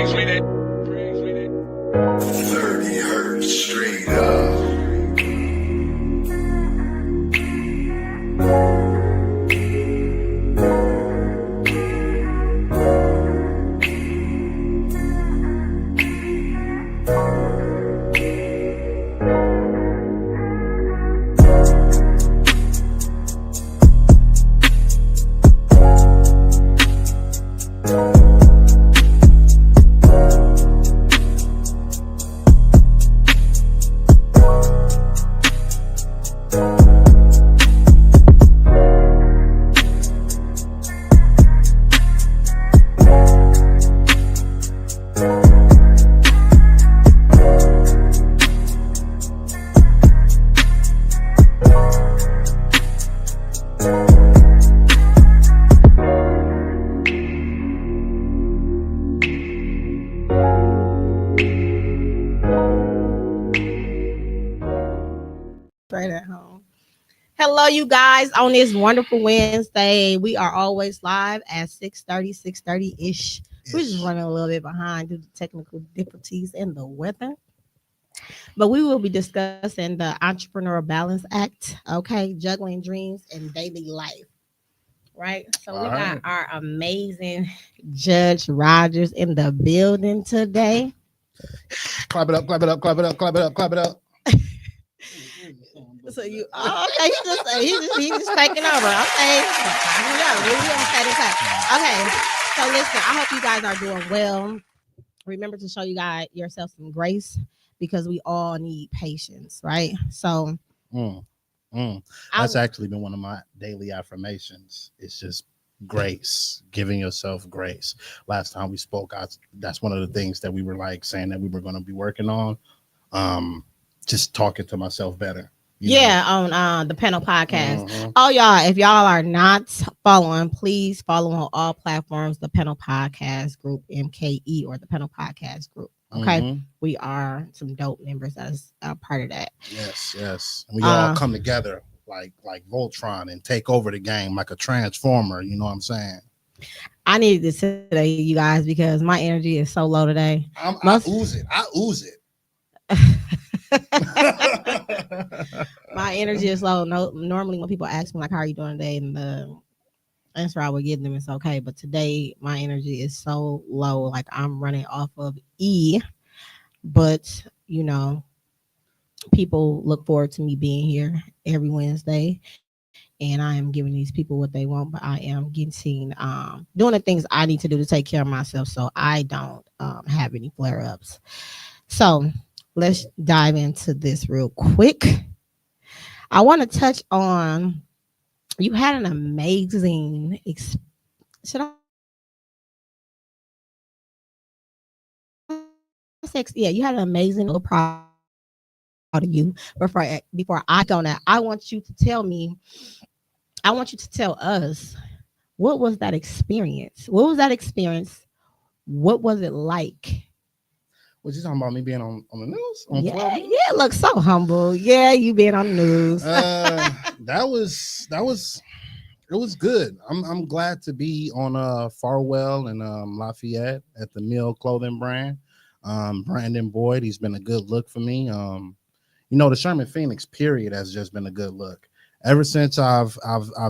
30 hertz straight up. Right at home. Hello, you guys. On this wonderful Wednesday, we are always live at 6:30 ish. We're just running a little bit behind due to technical difficulties and the weather. But we will be discussing the Entrepreneurial Balance Act, okay, juggling dreams and daily life, right? So we got our amazing Judge Rodgers in the building today. Clap it up, clap it up, clap it up, clap it up, clap it up. So you, okay, he's just taking over. Okay, okay. So listen, I hope you guys are doing well. Remember to show you guys yourself some grace because we all need patience, right? So that's actually been one of my daily affirmations. It's just grace, giving yourself grace. Last time we spoke, that's one of the things that we were like saying that we were going to be working on. Just talking to myself better. On the panel podcast. Oh, y'all, if y'all are not following, please follow on all platforms the panel podcast group, MKE, or the panel podcast group. Okay, we are some dope members as a part of that. Yes, we all come together like Voltron and take over the game like a transformer. You know what I'm saying? I needed this today, you guys, because my energy is so low today. I ooze it. My energy is low. No, normally when people ask me like, "How are you doing today?" and the answer I would give them is okay, but today my energy is so low, like I'm running off of E. But you know, people look forward to me being here every Wednesday, and I am giving these people what they want. But I am getting doing the things I need to do to take care of myself, so I don't have any flare ups. So let's dive into this real quick. I want to touch on, you had an amazing should I say, yeah, you had an amazing, proud of you. Before I go on that, I want you to tell us, what was that experience? What was it like? Was you talking about me being on the news? Yeah, look so humble. Yeah, you being on the news. It was good. I'm glad to be on Farwell and Lafayette at the Mill Clothing brand. Brandon Boyd, he's been a good look for me. The Sherman Phoenix period has just been a good look. Ever since I've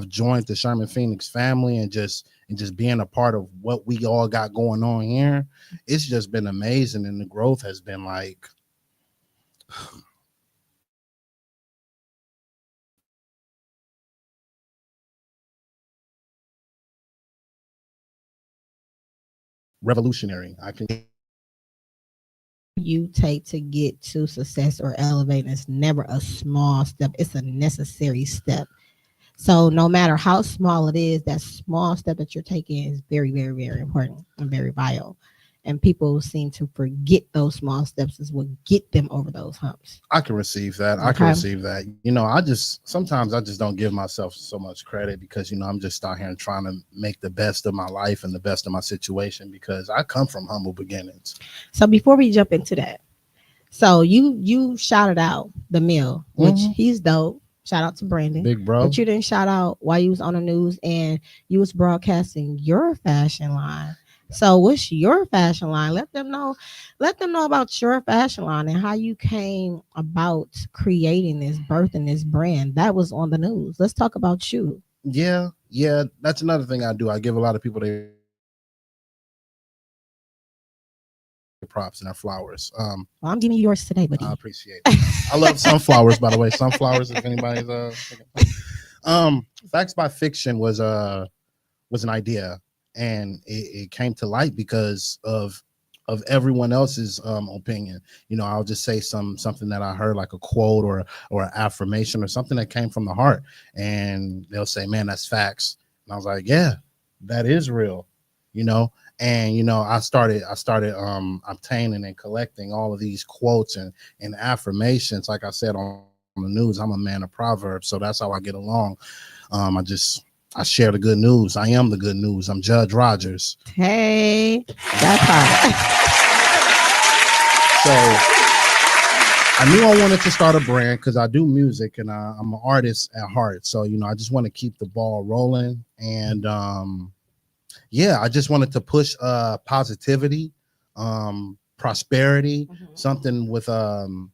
joined the Sherman Phoenix family and just being a part of what we all got going on here, it's just been amazing, and the growth has been like revolutionary. You take to get to success or elevate, it's never a small step, it's a necessary step. So no matter how small it is, that small step that you're taking is very, very, very important and very vital. And people seem to forget those small steps is what get them over those humps. I can receive that. Sometimes I just don't give myself so much credit because, I'm just out here and trying to make the best of my life and the best of my situation because I come from humble beginnings. So before we jump into that, so you shouted out the Mill, which he's dope. Shout out to Brandon. Big bro. But you didn't shout out while you was on the news and you was broadcasting your fashion line So what's your fashion line? Let them know. Let them know about your fashion line and how you came about creating this, birthing this brand. That was on the news. Let's talk about you. Yeah, that's another thing I do. I give a lot of people their props and their flowers. Well, I'm giving you yours today, buddy. I appreciate it. I love sunflowers, by the way. Sunflowers, if anybody's Facts by Fiction was an idea, and it came to light because of everyone else's opinion. I'll just say something that I heard, like a quote or an affirmation or something that came from the heart, and they'll say, man, that's facts. And I was like, yeah, that is real. And I started obtaining and collecting all of these quotes and affirmations. Like I said on the news, I'm a man of proverbs, so that's how I get along. I share the good news. I am the good news. I'm Judge Rodgers. Hey, that's hard. So I knew I wanted to start a brand because I do music and I'm an artist at heart. So, I just want to keep the ball rolling. And I just wanted to push positivity, prosperity, something with some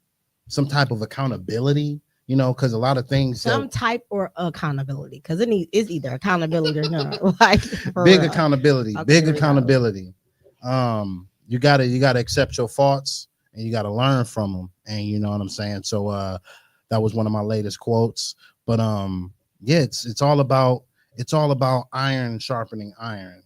type of accountability. Because a lot of things some type or accountability, because it's either accountability or not. Like big real. Accountability, Okay, big accountability. You gotta accept your faults and you gotta learn from them. And you know what I'm saying. So that was one of my latest quotes. But it's all about iron sharpening iron.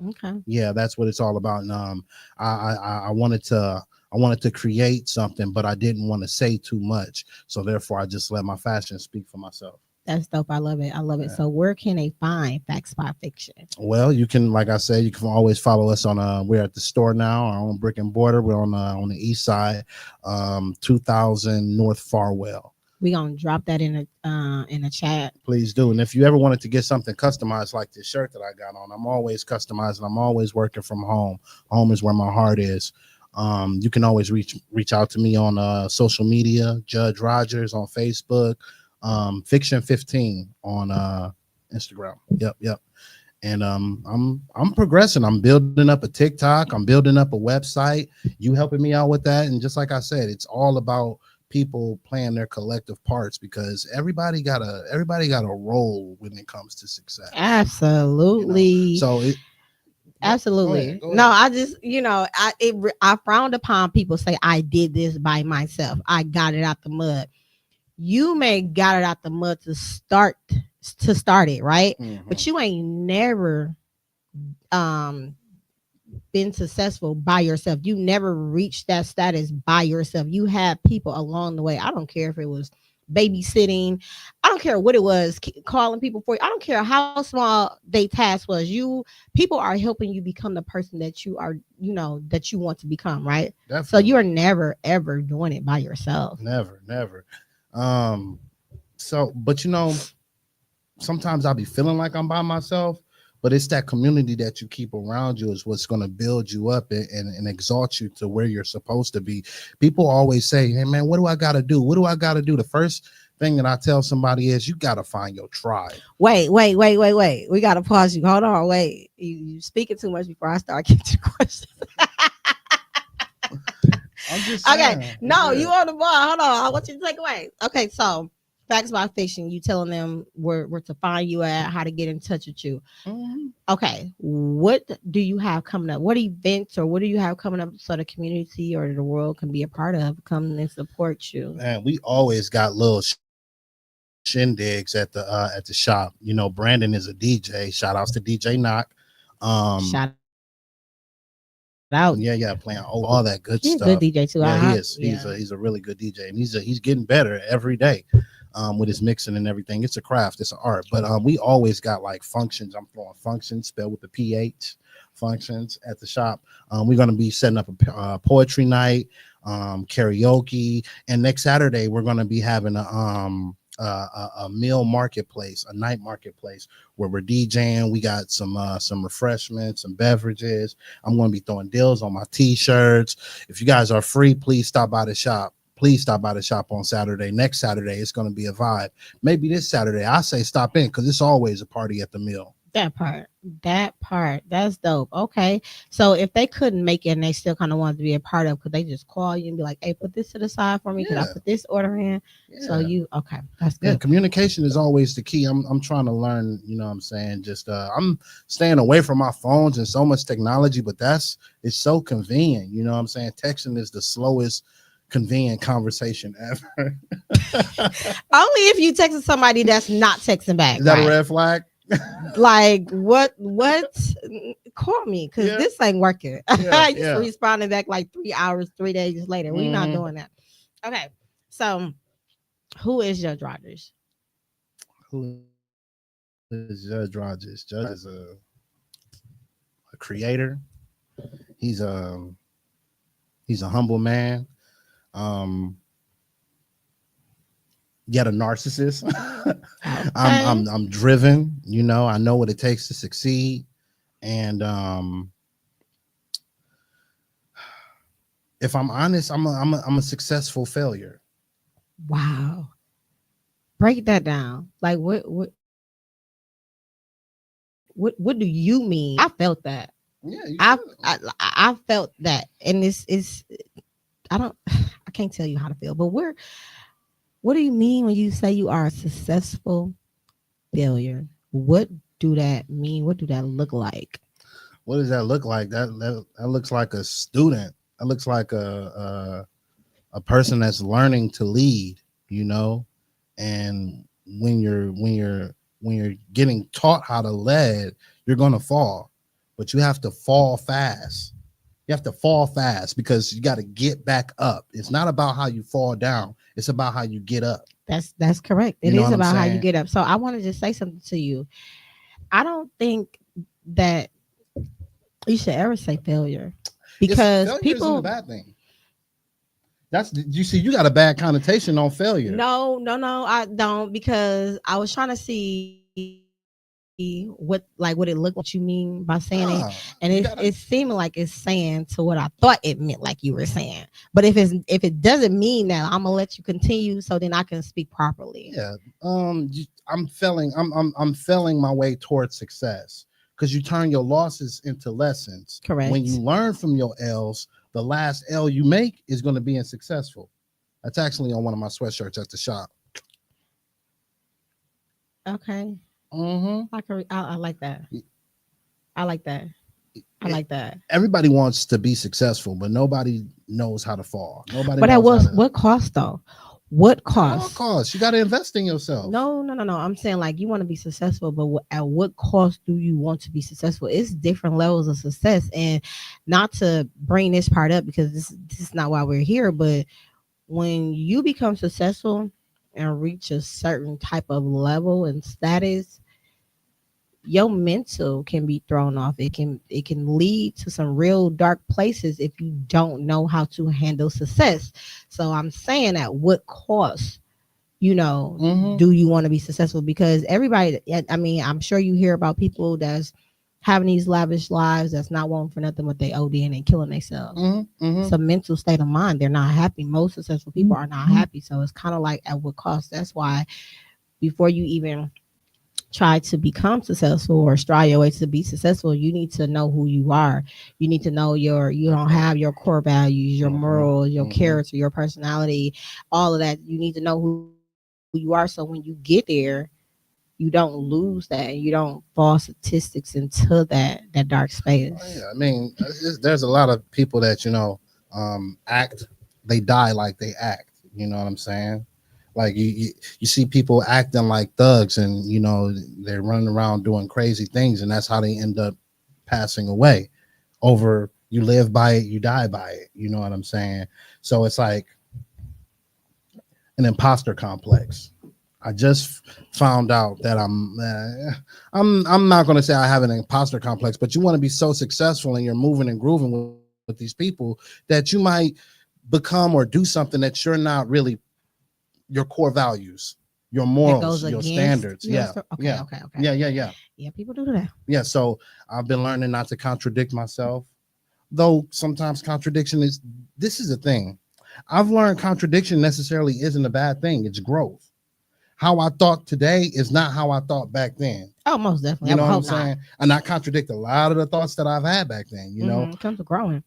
Okay. Yeah, that's what it's all about. And I wanted to create something, but I didn't want to say too much. So therefore, I just let my fashion speak for myself. That's dope. I love it. I love it. So where can they find Facts by Fiction? Well, you can, like I said, you can always follow us on we're at the store now, our own brick and mortar. We're on the east side, 2000 North Farwell. We're gonna drop that in the chat. Please do. And if you ever wanted to get something customized like this shirt that I got on, I'm always customizing. I'm always working from home. Home is where my heart is. You can always reach out to me on social media, Judge Rodgers on Facebook, Fiction 15 on Instagram. Yep. And I'm progressing. I'm building up a TikTok. I'm building up a website. You helping me out with that. And just like I said, it's all about people playing their collective parts, because everybody got a role when it comes to success. Absolutely. So absolutely. Go ahead. No, I just, I frowned upon people say I did this by myself. I got it out the mud. You may got it out the mud to start it, right? Mm-hmm. But you ain't never been successful by yourself. You never reached that status by yourself. You had people along the way. I don't care if it was babysitting. I don't care what it was, calling people for you. I don't care how small their task was. People are helping you become the person that you are, that you want to become, right? Definitely. So you are never ever doing it by yourself. Never. But sometimes I'll be feeling like I'm by myself, but it's that community that you keep around you is what's going to build you up and exalt you to where you're supposed to be. People always say, hey man, what do I got to do? What do I got to do? The first thing that I tell somebody is you got to find your tribe. Wait. We got to pause you. Hold on. Wait, you speaking too much before I start getting to the questions. I'm just saying. Okay. No, you on the ball. Hold on. I want you to take away. Okay. So Facts by Fiction, you telling them where to find you at, how to get in touch with you. Mm-hmm. Okay. What do you have coming up? What events or what do you have coming up so the community or the world can be a part of, come and support you? Man, we always got little shindigs at the shop. Brandon is a DJ. Shout outs to DJ Knock. Shout out. Yeah, playing all that good he's stuff. A good DJ too. Yeah, he is. He's a really good DJ, and he's getting better every day. With his mixing and everything. It's a craft, it's an art. But we always got like functions. I'm throwing functions spelled with the PH, functions at the shop. We're going to be setting up a poetry night, karaoke, and next Saturday we're going to be having a meal marketplace, a night marketplace where we're DJing. We got some refreshments, some beverages. I'm going to be throwing deals on my t-shirts. If you guys are free, please stop by the shop. Please stop by the shop on Saturday. Next Saturday, it's going to be a vibe. Maybe this Saturday, I say stop in because it's always a party at the mill. That part, that's dope. Okay, so if they couldn't make it and they still kind of wanted to be a part of, could they just call you and be like, "Hey, put this to the side for me. Could I Yeah, put this order in?" So yeah. you, okay, that's Yeah, good. communication is always the key. I'm trying to learn, you know what I'm saying? Just I'm staying away from my phones and so much technology, but it's so convenient, you know what I'm saying? Texting is the slowest convenient conversation ever. Only if you texting somebody that's not texting back, Is that a right? red flag? Like what? Call me because Yeah, this ain't working. yeah, You yeah. responding back like 3 hours, 3 days later. We not Hmm. doing that. Okay, so who is Judge Rodgers? Who is Judge Rodgers? Judge Rodgers is a creator. He's a humble man. Um, Yet a narcissist. Okay. I'm driven. You know, I know what it takes to succeed, and if I'm honest, I'm a successful failure. Wow. Break that down. Like what do you mean? I felt that. Yeah, you I should. I felt that, and it's I don't I can't tell you how to feel, but what do you mean when you say you are a successful failure? What do that mean? What do that look like? What does that look like? That looks like a student. That looks like a person that's learning to lead. You know, and when you're getting taught how to lead, you're gonna fall, but you have to fall fast. You have to fall fast because you got to get back up. It's not about how you fall down. It's about how you get up. That's correct. You It know is what I'm about how you saying? get up. So I want to just say something to you. I don't think that you should ever say failure It's because failure isn't a people. bad thing. That's you see, you got a bad connotation on failure. No, I don't because I was trying to see what like what it looked like, what you mean by saying it, and Nah, it you seemed gotta. like it's saying to what I thought it meant, like you were saying. But if it doesn't mean that, I'm gonna let you continue so then I can speak properly. Yeah. I'm failing my way towards success because you turn your losses into lessons. When you Correct. learn from your L's, the last L you make is going to be successful. That's actually on one of my sweatshirts at the shop. Okay. Mm-hmm. I like that. I like that. I It, like that. everybody wants to be successful, but nobody knows how to fall. Nobody But at knows how to. what cost though? What At all cost? costs, you got to invest in yourself. No. I'm saying like you want to be successful, but at what cost do you want to be successful? It's different levels of success, and not to bring this part up because this is not why we're here. But when you become successful and reach a certain type of level and status, your mental can be thrown off. It can lead to some real dark places if you don't know how to handle success. So I'm saying at what cost, Mm-hmm. do you want to be successful? Because everybody, I mean, I'm sure you hear about people that's having these lavish lives that's not wanting for nothing but they ODing and killing themselves. Mm-hmm. It's Mm-hmm. a mental state of mind. They're not happy. Most successful people are not happy. So it's kind of like at what cost. That's why before you even try to become successful or strive your way to be successful, you need to know who you are. You need to know you don't have your core values, your Mm-hmm. morals, your Mm-hmm. character, your personality, all of that. You need to know who you are so when you get there, you don't lose that and you don't fall statistics into that dark Oh, space. yeah, I mean, there's a lot of people that act. They die like they act. You know what I'm saying? Like you see people acting like thugs, and they're running around doing crazy things, and that's how they end up passing away. Over you live by it, you die by it. You know what I'm saying? So it's like an imposter complex. I just found out that I'm not going to say I have an imposter complex, but you want to be so successful and you're moving and grooving with these people that you might become or do something that you're not really your core values, your That morals, goes your against standards. your Yeah. story. Okay, Yeah. okay, okay. Yeah. Yeah. Yeah. Yeah, people do that. Yeah. So I've been learning not to contradict myself, though sometimes contradiction is this is a thing. I've learned contradiction necessarily isn't a bad thing. It's growth. how I thought today is not how I thought back then. Oh, most definitely. You know I what I'm hope not. saying? And I contradict a lot of the thoughts that I've had back then. You know, It comes to growing,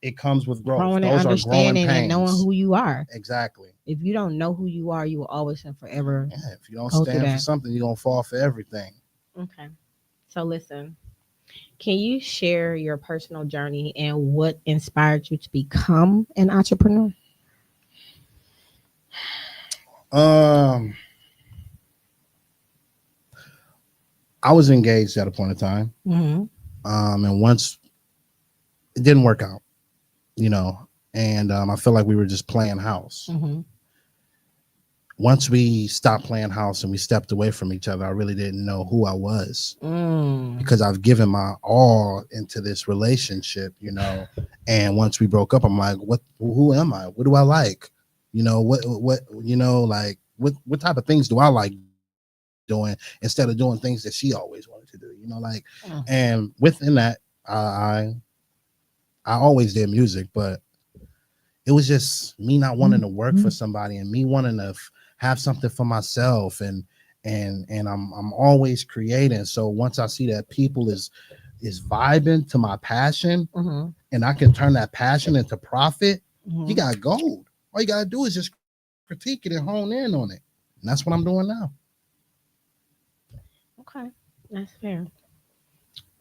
it comes with growth. growing and Those are growing understanding and knowing pains. who you are. Exactly. If you don't know who you are, you will always and forever Yeah, if you don't go through stand for that. something, you're gonna fall for everything. Okay. So listen, can you share your personal journey and what inspired you to become an entrepreneur? Um, I was engaged at a point in time. Mm-hmm. And once it didn't work out, you know, and I feel like we were just playing house. Mm-hmm. Once we stopped playing house and we stepped away from each other, I really didn't know who I was because I've given my all into this relationship, you know. And once we broke up, I'm like, who am I? What do I like? You know, what, you know, like what type of things do I like doing instead of doing things that she always wanted to do, you know, like, and within that, I always did music, but it was just me not wanting to work for somebody and me wanting to have something for myself, and I'm always creating. So once I see that people is vibing to my passion, and I can turn that passion into profit, you got gold. All you gotta do is just critique it and hone in on it, and that's what I'm doing now. Okay, that's fair.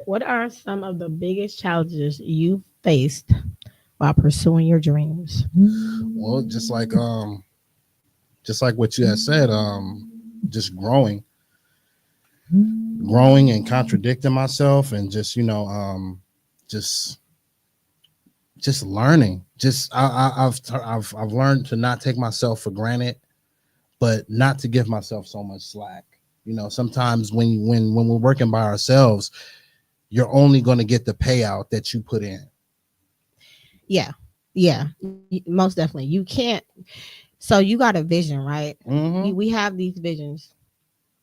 What are some of the biggest challenges you faced while pursuing your dreams? Well, just like what you had said, just growing and contradicting myself, and just, you know, just learning. Just I've learned to not take myself for granted, but not to give myself so much slack. You know, sometimes when we're working by ourselves, you're only going to get the payout that you put in. Yeah, most definitely. You can't. So you got a vision, right? We have these visions,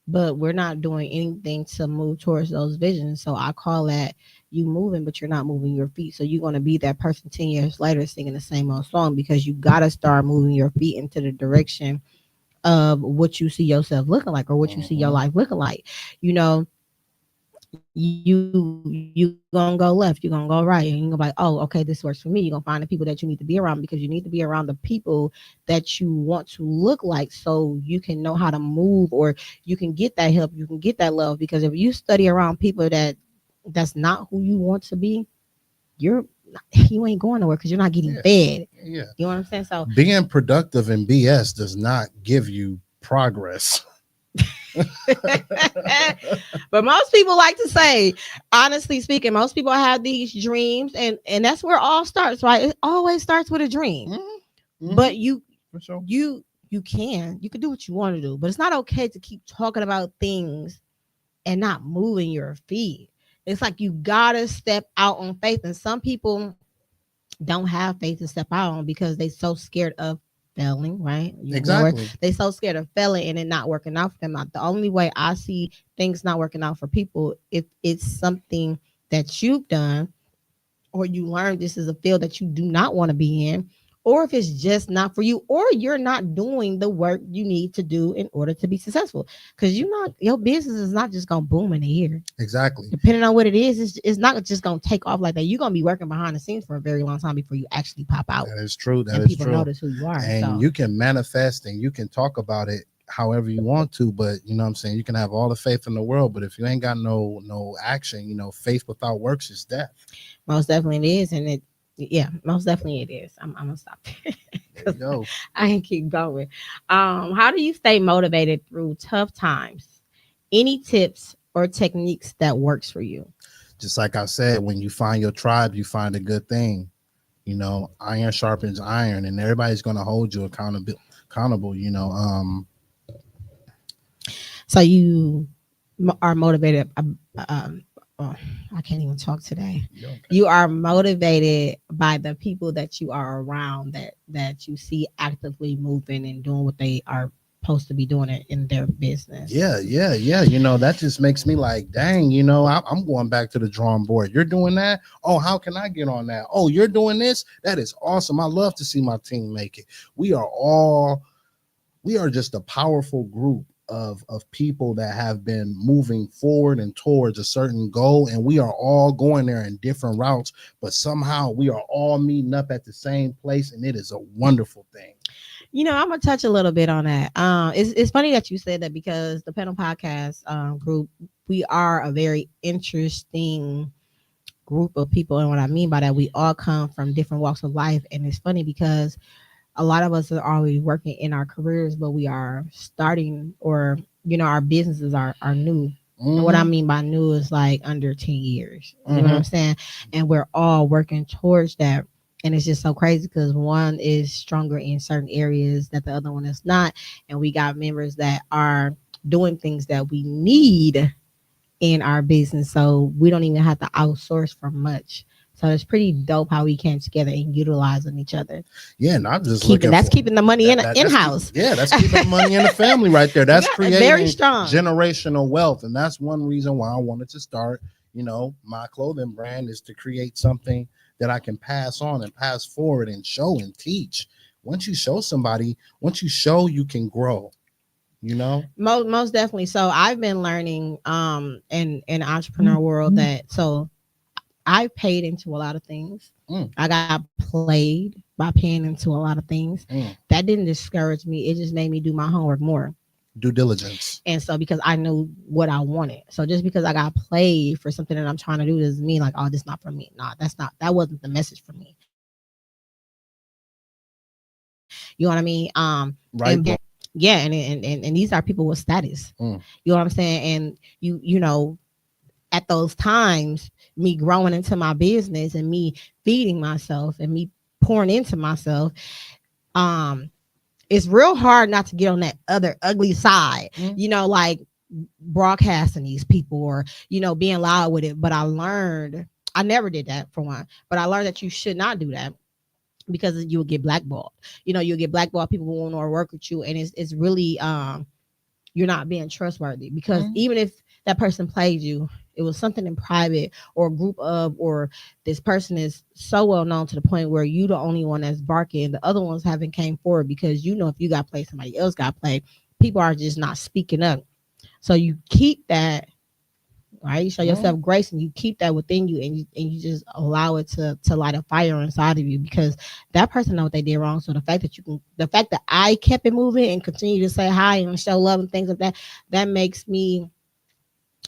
but we're not doing anything to move towards those visions. So I call that you moving, but you're not moving your feet. So you're going to be that person 10 years later singing the same old song, because you got to start moving your feet into the direction of what you see yourself looking like, or what you see your life looking like. You know, you gonna go left, you're gonna go right, and you're gonna be like, oh, okay, this works for me. You're gonna find the people that you need to be around, because you need to be around the people that you want to look like, so you can know how to move, or you can get that help, you can get that love. Because if you study around people that's not who you want to be, you ain't going nowhere, because you're not getting fed. Yeah, you know what I'm saying? So being productive in BS does not give you progress. but most people like to say, honestly speaking, most people have these dreams, and that's where it all starts, right? It always starts with a dream. But you For sure. you can do what you want to do, but it's not okay to keep talking about things and not moving your feet. It's like you gotta step out on faith, and some people don't have faith to step out on because they so scared of failing, right? Exactly. They so scared of failing and it not working out for them. The only way I see things not working out for people, if it's something that you've done, or you learn this is a field that you do not want to be in, or if it's just not for you, or you're not doing the work you need to do in order to be successful. Because your business is not just gonna boom in a year. Exactly. Depending on what it is, it's not just gonna take off like that. You're gonna be working behind the scenes for a very long time before you actually pop out. That is true. And people notice who you are. And you can manifest and you can talk about it however you want to, but you know what I'm saying, you can have all the faith in the world, but if you ain't got no action, you know, faith without works is death. Most definitely it is. And most definitely it is. I'm gonna stop There you go. I can keep going. How do you stay motivated through tough times? Any tips or techniques that works for you? Just like I said, when you find your tribe, you find a good thing. You know, iron sharpens iron, and everybody's going to hold you accountable. You know, so you are motivated. I can't even talk today. Okay. You are motivated by the people that you are around, that you see actively moving and doing what they are supposed to be doing it in their business. Yeah. You know, that just makes me like, dang, you know, I'm going back to the drawing board. You're doing that. Oh, how can I get on that? Oh, you're doing this. That is awesome. I love to see my team make it. We are just a powerful group of people that have been moving forward and towards a certain goal, and we are all going there in different routes, but somehow we are all meeting up at the same place, and it is a wonderful thing. I'm gonna touch a little bit on that. It's funny that you said that because the panel podcast group, we are a very interesting group of people, and what I mean by that, we all come from different walks of life, and it's funny because a lot of us are already working in our careers, but we are starting, or our businesses are new. And what I mean by new is like under 10 years. You know what I'm saying? And we're all working towards that. And it's just so crazy because one is stronger in certain areas that the other one is not. And we got members that are doing things that we need in our business. So we don't even have to outsource for much. So it's pretty dope how we came together and utilizing each other. Yeah, and I'm just keeping the money in house. That's keeping the money in the family right there. That's creating very strong generational wealth, and that's one reason why I wanted to start. My clothing brand is to create something that I can pass on and pass forward and show and teach. Once you show somebody, you can grow. Most definitely. So I've been learning in the entrepreneur world that I paid into a lot of things. I got played by paying into a lot of things. That didn't discourage me. It just made me do my homework more. Due diligence. And so because I knew what I wanted. So just because I got played for something that I'm trying to do doesn't mean like, oh, this is not for me. No, that wasn't the message for me. You know what I mean? Right. And these are people with status. You know what I'm saying? And you know, at those times, me growing into my business and me feeding myself and me pouring into myself, it's real hard not to get on that other ugly side, like broadcasting these people or, being loud with it. But I learned, I never did that for one, but I learned that you should not do that because you will get blackballed. You'll get blackballed. People won't want to work with you. And it's really, you're not being trustworthy because even if that person played you, it was something in private or a group of, or this person is so well known to the point where you the only one that's barking. The other ones haven't came forward because if you got played, somebody else got played. People are just not speaking up. So you keep that, right? You show yourself grace and you keep that within you, and you just allow it to light a fire inside of you because that person know what they did wrong. So the fact that I kept it moving and continue to say hi and show love and things like that, that makes me,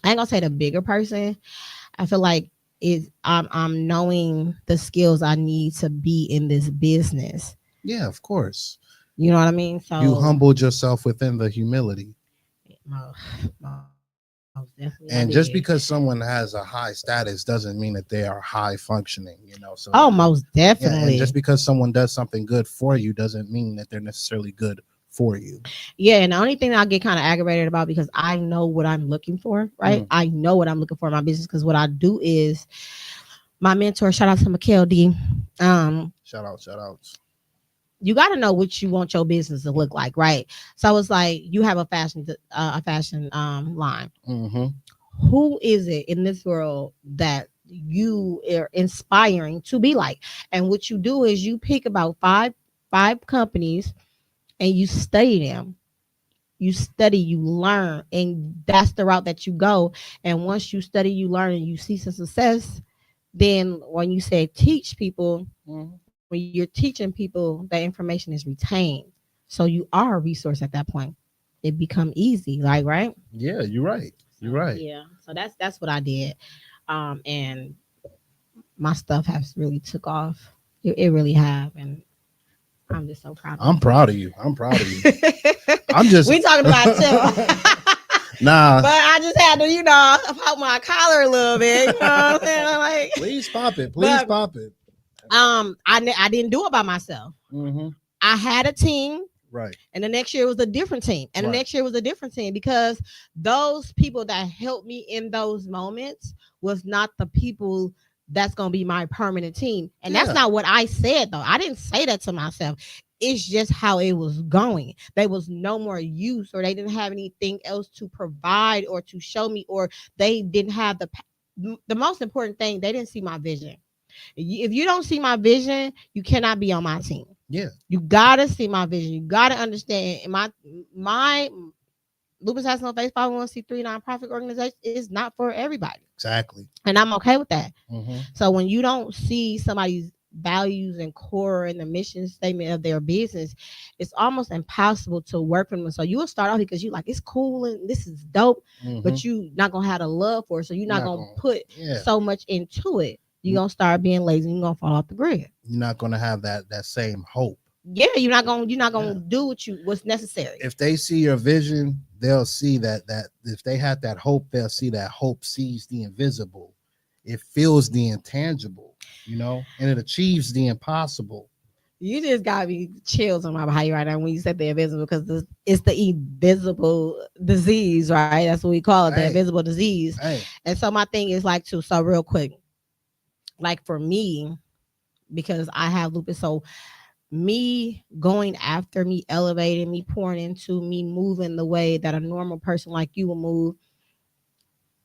I ain't gonna say the bigger person. I feel like I'm knowing the skills I need to be in this business. Yeah, of course. You know what I mean? So you humbled yourself within the humility. And just because someone has a high status doesn't mean that they are high functioning, So most definitely. Yeah, and just because someone does something good for you doesn't mean that they're necessarily good for you. Yeah, and the only thing that I get kind of aggravated about, because I know what I'm looking for, right? I know what I'm looking for in my business, because what I do is my mentor, shout out to Mikhail D. Shout outs. You got to know what you want your business to look like, right? So it's like you have a fashion line. Who is it in this world that you are inspiring to be like? And what you do is you pick about five companies and you study them. You study, you learn, and that's the route that you go. And once you study, you learn, and you see some success, then when you say teach people, when you're teaching people, that information is retained. So you are a resource at that point. It become easy, like, right? Yeah, you're right. You're right. Yeah. So that's what I did. And my stuff has really took off. It really have. And I'm just so proud of you. I'm proud of you. I'm just we talking about too. Nah. But I just had to, pop my collar a little bit. You know what I'm saying? Like, please pop it. Please pop it. I didn't do it by myself. I had a team. Right. And the next year was a different team. And the next year was a different team, because those people that helped me in those moments was not the people that's going to be my permanent team. And that's not what I said, though. I didn't say that to myself. It's just how it was going. There was no more use, or they didn't have anything else to provide or to show me, or they didn't have the most important thing, they didn't see my vision. If you don't see my vision, you cannot be on my team. Yeah. You got to see my vision. You got to understand my Lupus has no face 501c3 nonprofit organization is not for everybody. Exactly. And I'm okay with that. Mm-hmm. So when you don't see somebody's values and core and the mission statement of their business, it's almost impossible to work for them. So you will start off because you like it's cool and this is dope, but you not gonna have the love for it. So you're not gonna put so much into it. You're gonna start being lazy and you're gonna fall off the grid. You're not gonna have that same hope. Yeah, you're not gonna do what's necessary. If they see your vision, they'll see that if they had that hope, they'll see that hope sees the invisible. It feels the intangible, and it achieves the impossible. You just got me chills on my body right now when you said the invisible, because it's the invisible disease, right? That's what we call it, the invisible disease. And so my thing is like so real quick, like for me, because I have lupus, so me going after, me elevating, me pouring into, me moving the way that a normal person like you will move,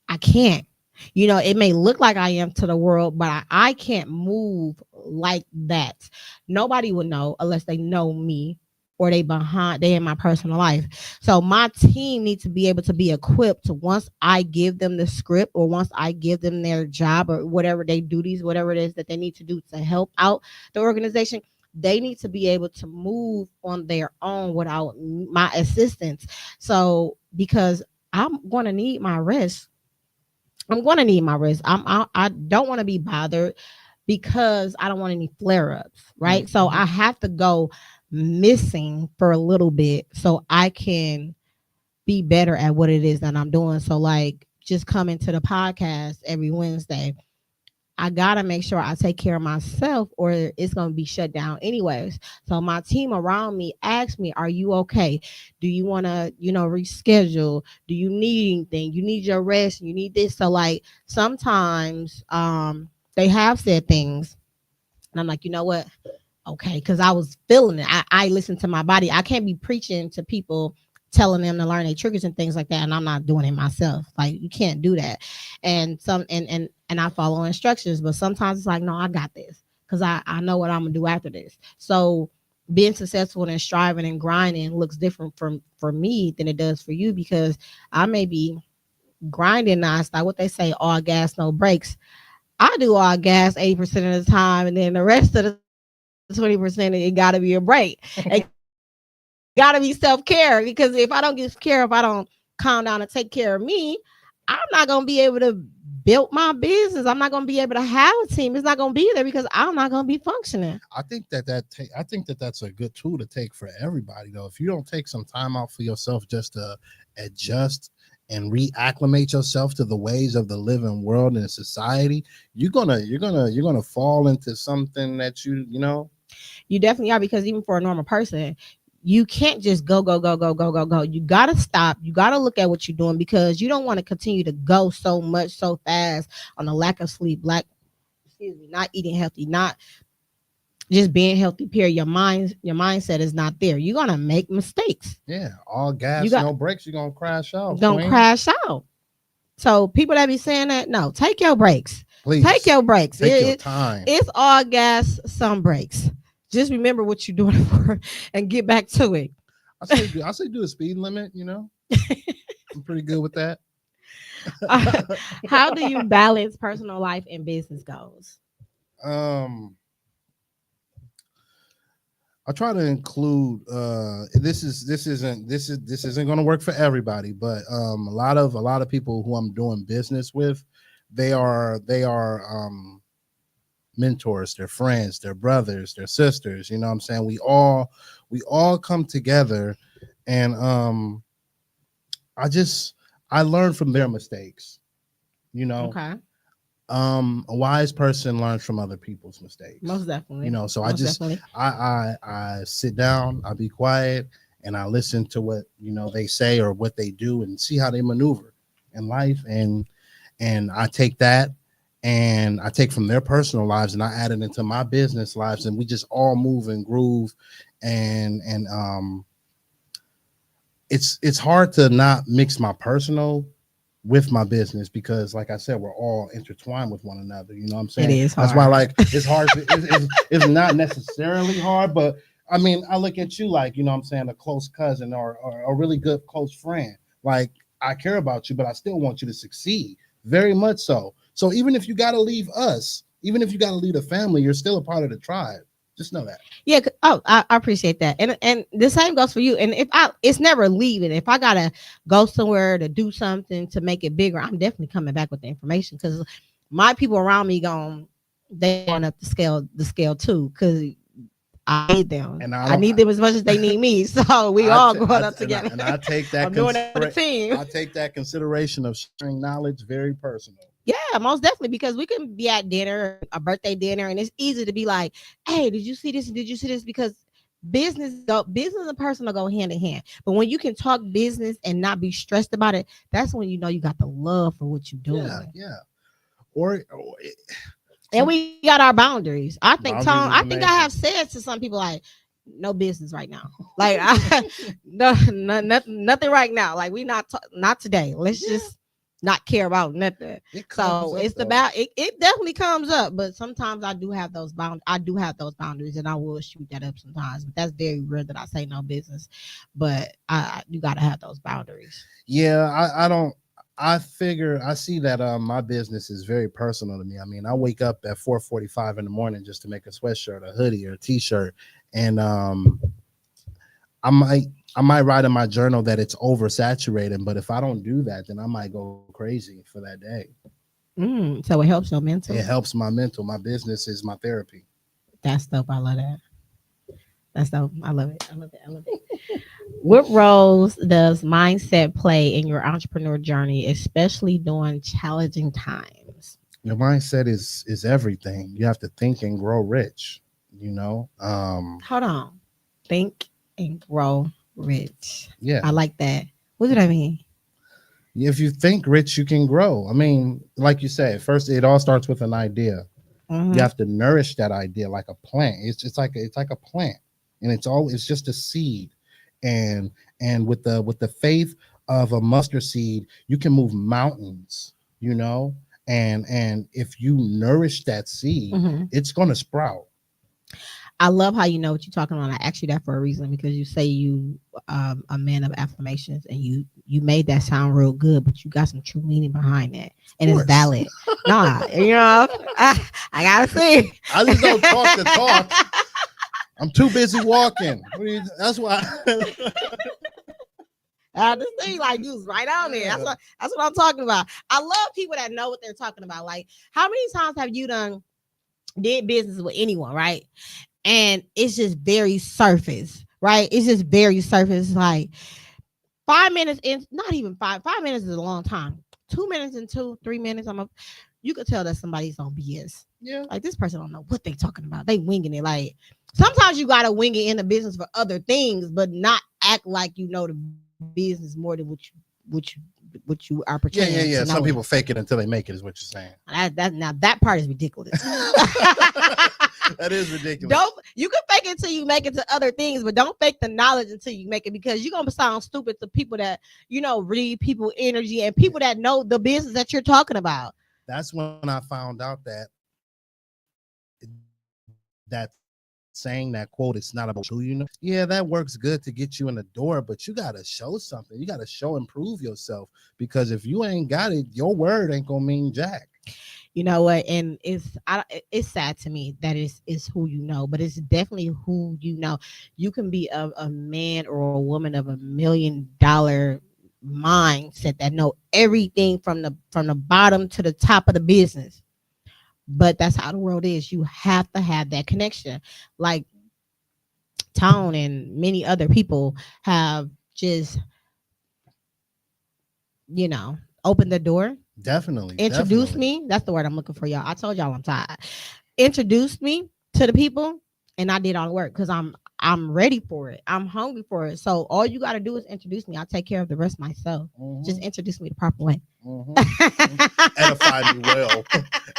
I can't. It may look like I am to the world, but I can't move like that. Nobody would know unless they know me or they in my personal life. So my team needs to be able to be equipped once I give them the script or once I give them their job or whatever they duties, whatever it is that they need to do to help out the organization. They need to be able to move on their own without my assistance. So because I'm going to need my rest. I don't want to be bothered because I don't want any flare-ups, right? Mm-hmm. So I have to go missing for a little bit so I can be better at what it is that I'm doing. So like just coming to the podcast every Wednesday, I gotta make sure I take care of myself or it's gonna be shut down anyways. So my team around me asks me, are you okay? Do you wanna, reschedule? Do you need anything? You need your rest, you need this. So like sometimes they have said things and I'm like, you know what? Okay, because I was feeling it. I listen to my body. I can't be preaching to people telling them to learn their triggers and things like that, and I'm not doing it myself. Like you can't do that. And I follow instructions, but sometimes it's like, no, I got this because I know what I'm gonna do after this. So being successful and striving and grinding looks different for me than it does for you, because I may be grinding nonstop. What they say, all gas, no brakes. I do all gas 80% of the time, and then the rest of the 20% it gotta be a break. It gotta be self-care, because if I don't get care, if I don't calm down and take care of me, I'm not gonna be able to build my business. I'm not gonna be able to have a team. It's not gonna be there because I'm not gonna be functioning. I think that's a good tool to take for everybody though. If you don't take some time out for yourself just to adjust and reacclimate yourself to the ways of the living world and society, you're gonna fall into something that you definitely are, because even for a normal person, you can't just go. You got to stop. You got to look at what you're doing, because you don't want to continue to go so much so fast on the lack of sleep, not eating healthy, not just being healthy, period. Your mindset is not there. You're going to make mistakes. Yeah. All gas, no brakes. You're going to crash out. Crash out. So people that be saying that, no, take your breaks. Please. Take your breaks. Take your time. It's all gas, some breaks. Just remember what you're doing for and get back to it. I say do a speed limit, I'm pretty good with that. How do you balance personal life and business goals? I try to include this isn't going to work for everybody, but a lot of people who I'm doing business with, they are mentors, their friends, their brothers, their sisters. You know what I'm saying? We all come together, and I learn from their mistakes. Okay. A wise person learns from other people's mistakes. Most definitely. So I sit down, I be quiet, and I listen to what they say or what they do and see how they maneuver in life, and I take that. And I take from their personal lives and I add it into my business lives, and we just all move and groove. And it's hard to not mix my personal with my business, because like I said, we're all intertwined with one another. You know what I'm saying? It is hard. That's why it's hard. It's not necessarily hard, but I mean, I look at you like, what I'm saying, a close cousin or a really good close friend. Like, I care about you, but I still want you to succeed. Very much so. So even if you got to leave us, even if you got to leave the family, you're still a part of the tribe. Just know that. Yeah. Oh, I appreciate that. And the same goes for you. And it's never leaving. If I gotta go somewhere to do something to make it bigger, I'm definitely coming back with the information, because my people around me they going up the scale too. Because I need them. And I need them as much as they need me. So we all going up together. And I take that. I'm doing it for the team. I take that consideration of sharing knowledge very personal. Yeah, most definitely, because we can be at dinner, a birthday dinner, and it's easy to be like, "Hey, did you see this? Did you see this?" Because business and personal go hand in hand. But when you can talk business and not be stressed about it, that's when you know you got the love for what you're doing. Yeah. Or and we got our boundaries. I think, Boundaries Tom, is I think I amazing. have said to some people like, no business right now. Like, nothing right now. Like, we not today. Let's just not care about nothing. So it's about it definitely comes up, but sometimes I do have those boundaries, and I will shoot that up sometimes. But that's very rare that I say no business. But you got to have those boundaries. Yeah, I figure I see that my business is very personal to me. I mean, I wake up at 4:45 in the morning just to make a sweatshirt, a hoodie, or a t-shirt, and I might write in my journal that it's oversaturated, but if I don't do that, then I might go crazy for that day. So it helps your mental. It helps my mental. My business is my therapy. That's dope. I love that. That's dope. I love it. I love it. What roles does mindset play in your entrepreneur journey, especially during challenging times? Your mindset is everything. You have to think and grow rich. Hold on. Think and grow rich. Yeah. I like that. What did I mean? If you think rich, you can grow. I mean, like you said, first it all starts with an idea. Mm-hmm. You have to nourish that idea like a plant. It's like a plant, and it's just a seed. And with the faith of a mustard seed, you can move mountains, and if you nourish that seed, it's going to sprout. I love how you know what you're talking about. I asked you that for a reason, because you say you a man of affirmations, and you made that sound real good, but you got some true meaning behind that, and it's valid. I gotta see. I just don't talk the talk. I'm too busy walking. That's why. I just think like you was right on there. That's what I'm talking about. I love people that know what they're talking about. Like, how many times have you did business with anyone, right? And it's just very surface, right? It's just very surface. Like 5 minutes in, not even 5 minutes is a long time. 2 minutes into 3 minutes, you could tell that somebody's on BS. Yeah. Like, this person don't know what they talking about. They winging it. Like, sometimes you gotta wing it in the business for other things, but not act like you know the business more than what you are portraying. Yeah. Some people fake it until they make it, is what you're saying. Now that part is ridiculous. That is ridiculous. You can fake it until you make it to other things, but don't fake the knowledge until you make it, because you're gonna sound stupid to people that read people energy and people that know the business that you're talking about. That's when I found out that saying that quote, it's not about who yeah, that works good to get you in the door, but you gotta show something. You gotta show and prove yourself, because if you ain't got it, your word ain't gonna mean jack. You know what? And it's sad to me that it's who you know, but it's definitely who you know. You can be a man or a woman of $1 million mindset that know everything from the bottom to the top of the business. But that's how the world is. You have to have that connection. Like Tone and many other people have just, opened the door. Definitely. Introduced me. That's the word I'm looking for, y'all. I told y'all I'm tired. Introduced me to the people, and I did all the work because I'm ready for it. I'm hungry for it. So all you got to do is introduce me. I'll take care of the rest myself. Just introduce me the proper way. Edify me well.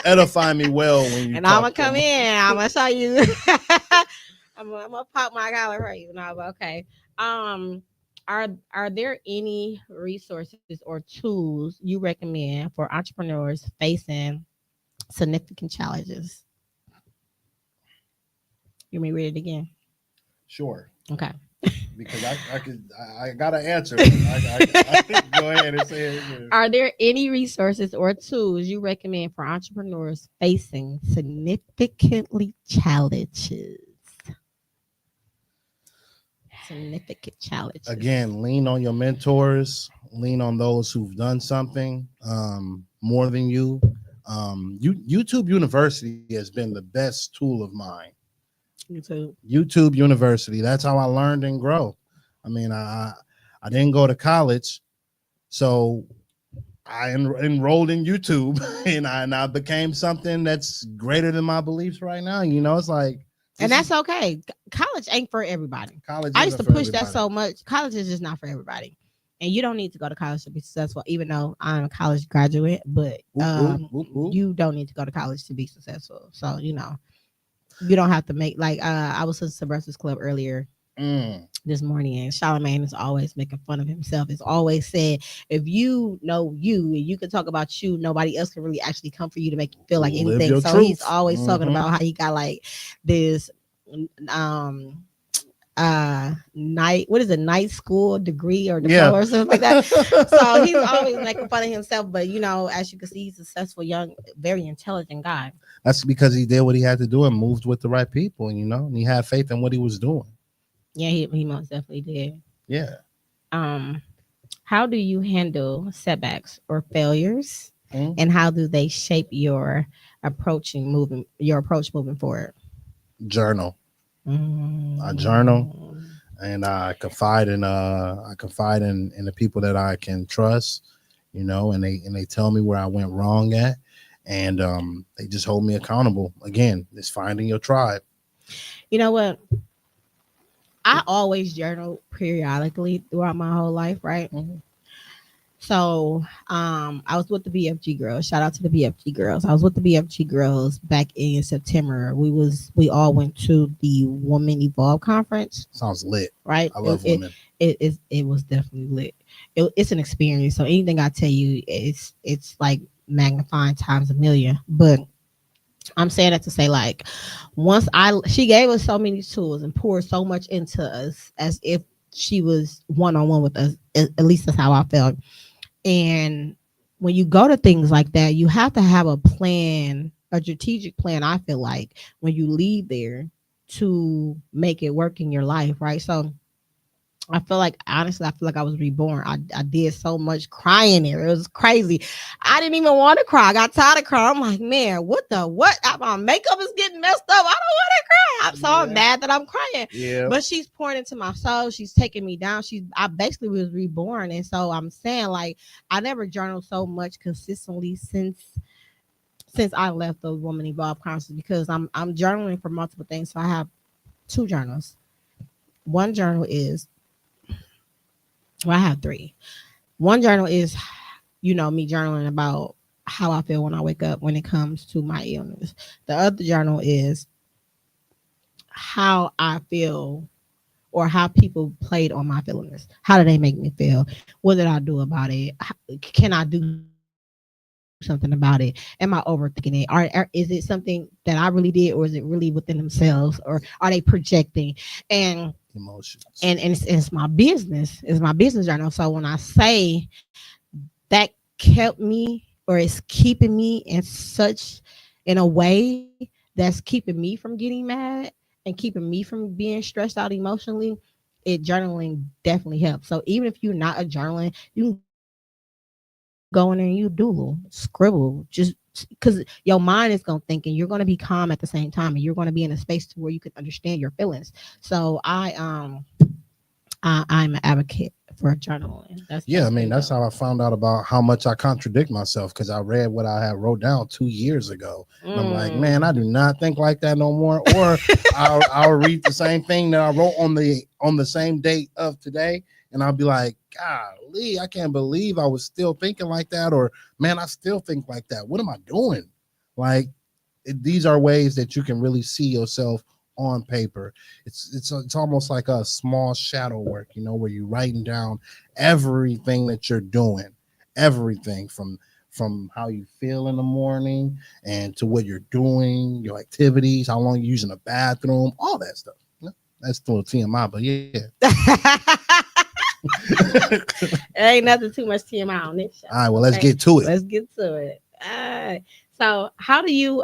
Edify me well when you. And I'm gonna come in. I'm gonna show you. I'm gonna pop my collar for you. No, but okay. Are there any resources or tools you recommend for entrepreneurs facing significant challenges? You may read it again. Sure. Okay. Because I got to answer. I go ahead and say it. Are there any resources or tools you recommend for entrepreneurs facing significantly challenges? Significant challenges. Again, lean on your mentors, lean on those who've done something more than you. YouTube University has been the best tool of mine. YouTube University. That's how I learned and grow. I mean, I didn't go to college, so I enrolled in YouTube, and I became something that's greater than my beliefs right now. You know, it's like, and that's okay. College ain't for everybody. College. I used to push that so much. College is just not for everybody, and you don't need to go to college to be successful. Even though I'm a college graduate, but you don't need to go to college to be successful. So you know, you don't have to make like I was listening to Breakfast Club earlier this morning, and Charlamagne is always making fun of himself. It's always said, if you know you and you can talk about you, nobody else can really actually come for you to make you feel like anything. So he's always talking about how he got like this night school degree or diploma or something like that. So he's always making fun of himself, but you know, as you can see, he's a successful, young, very intelligent guy. That's because he did what he had to do and moved with the right people, you know, and he had faith in what he was doing. Yeah, he most definitely did. Yeah. How do you handle setbacks or failures, and how do they shape your approach moving forward? Journal. I journal, and I confide in the people that I can trust, you know, and they tell me where I went wrong at, and they just hold me accountable. Again, it's finding your tribe. You know what? I always journal periodically throughout my whole life, right? So I was with the BFG girls. Shout out to the BFG girls. I was with the BFG girls back in September. We all went to the Woman Evolve conference. Sounds lit, right? I love women. It was definitely lit. It's an experience. So anything I tell you, it's like magnifying times a million. But I'm saying that to say, like, she gave us so many tools and poured so much into us as if she was one-on-one with us. At least that's how I felt. And when you go to things like that, you have to have a plan, a strategic plan. I feel like when you leave there to make it work in your life, right? So I feel like, honestly, I was reborn. I did so much crying there. It was crazy. I didn't even want to cry. I got tired of crying. I'm like, man, what? My makeup is getting messed up. I don't want to cry. I'm mad that I'm crying. Yeah. But she's pouring into my soul. She's taking me down. I basically was reborn. And so I'm saying, like, I never journaled so much consistently since I left the Woman Evolve conference, because I'm journaling for multiple things. So I have 2 journals. One journal is, well, I have 3. One journal is, you know, me journaling about how I feel when I wake up when it comes to my illness. The other journal is how I feel, or how people played on my feelings. How did they make me feel? What did I do about it? Can I do something about it? Am I overthinking it? Or is it something that I really did, or is it really within themselves, or are they projecting? And emotions. And it's my business. It's my business journal. So when I say that kept me, or it's keeping me in a way that's keeping me from getting mad and keeping me from being stressed out emotionally, journaling definitely helps. So even if you're not a journaling, you can go in there and you doodle, scribble, just because your mind is going to think, and you're going to be calm at the same time, and you're going to be in a space to where you can understand your feelings. So I'm an advocate for journaling. That's how I found out about how much I contradict myself, because I read what I had wrote down 2 years ago, and I'm like, man, I do not think like that no more. Or I'll read the same thing that I wrote on the same date of today, and I'll be like, golly, I can't believe I was still thinking like that, or man, I still think like that. What am I doing? Like, these are ways that you can really see yourself on paper. It's almost like a small shadow work, you know, where you're writing down everything that you're doing, everything from how you feel in the morning and to what you're doing, your activities, how long you're using the bathroom, all that stuff. You know? That's a little TMI, but yeah. There ain't nothing too much TMI on this show. All right, well, let's get to it. Let's get to it. So how do you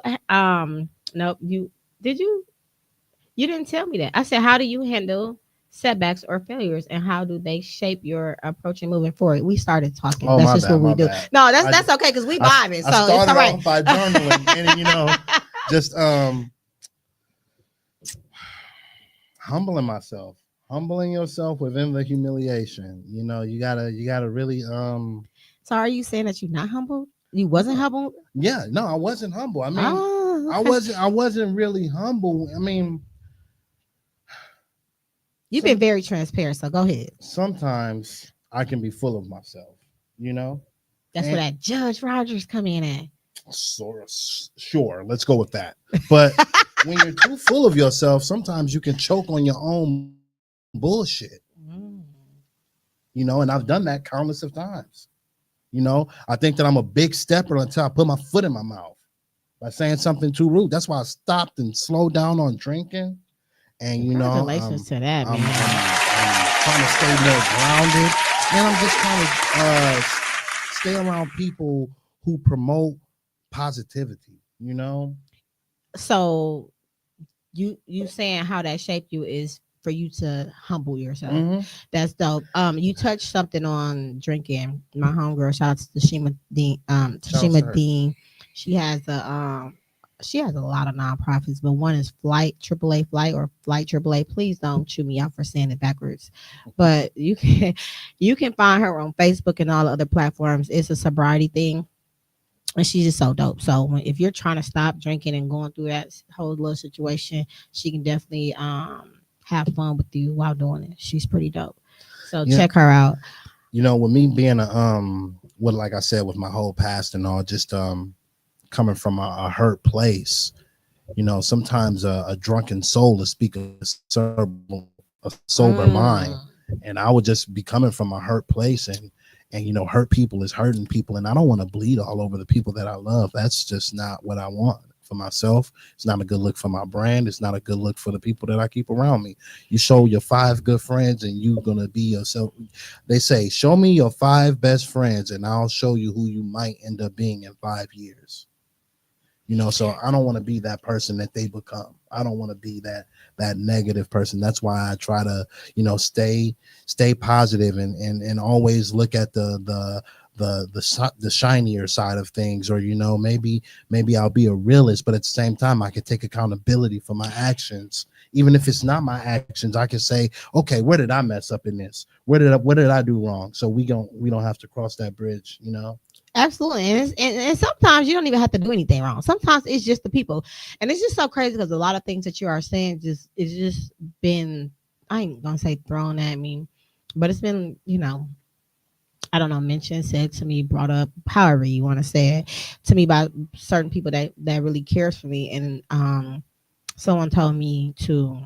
nope, you didn't tell me that. I said, how do you handle setbacks or failures, and how do they shape your approach and moving forward? We started talking. Oh, That's my just bad, what we my do. bad. No, that's okay because we vibing. So I started it's all right. off by journaling, and you know, just humbling myself, humbling yourself within the humiliation. You know, you gotta really So are you saying that you're not humble? You wasn't humble? Yeah, no, I wasn't humble. I mean, Oh, okay. I wasn't really humble. I mean, You've been very transparent, so go ahead. sometimes I can be full of myself, you know. That's where that Judge Rodgers come in at. Sure, let's go with that. But when you're too full of yourself, sometimes you can choke on your own bullshit. You know, and I've done that countless of times. You know, I think that I'm a big stepper until I put my foot in my mouth by saying something too rude. That's why I stopped and slowed down on drinking. And you know, congratulations to that, man. I'm trying to stay more grounded, and I'm just trying to stay around people who promote positivity. You know. So you saying how that shaped you is for you to humble yourself. Mm-hmm. That's dope. You touched something on drinking. My homegirl, shout out to Tashima Dean. Tashima Dean. She has a lot of nonprofits, but one is Flight AAA Flight or Flight AAA. Please don't chew me out for saying it backwards. But you can find her on Facebook and all the other platforms. It's a sobriety thing. And she's just so dope. So if you're trying to stop drinking and going through that whole little situation, she can definitely have fun with you while doing it. She's pretty dope. So check her out. You know, with me being like I said, with my whole past and all, just coming from a hurt place, you know, sometimes a drunken soul is speaking a sober mind, and I would just be coming from a hurt place, and you know, hurt people is hurting people, and I don't want to bleed all over the people that I love. That's just not what I want for myself. It's not a good look for my brand. It's not a good look for the people that I keep around me. You show your 5 good friends and you're gonna be yourself. They say, show me your 5 best friends and I'll show you who you might end up being in 5 years. You know, so I don't want to be that person that they become. I don't want to be that negative person. That's why I try to, you know, stay positive and always look at the shinier side of things. Or, you know, maybe I'll be a realist, but at the same time I can take accountability for my actions. Even if it's not my actions, I can say, okay, where did I mess up in this? What did I do wrong? So we don't have to cross that bridge, you know. Absolutely. And sometimes you don't even have to do anything wrong. Sometimes it's just the people. And it's just so crazy because a lot of things that you are saying it's just been, I ain't gonna say thrown at me, but it's been, you know, I don't know, mentioned, said to me, brought up, however you want to say it, to me by certain people that really cares for me. And someone told me to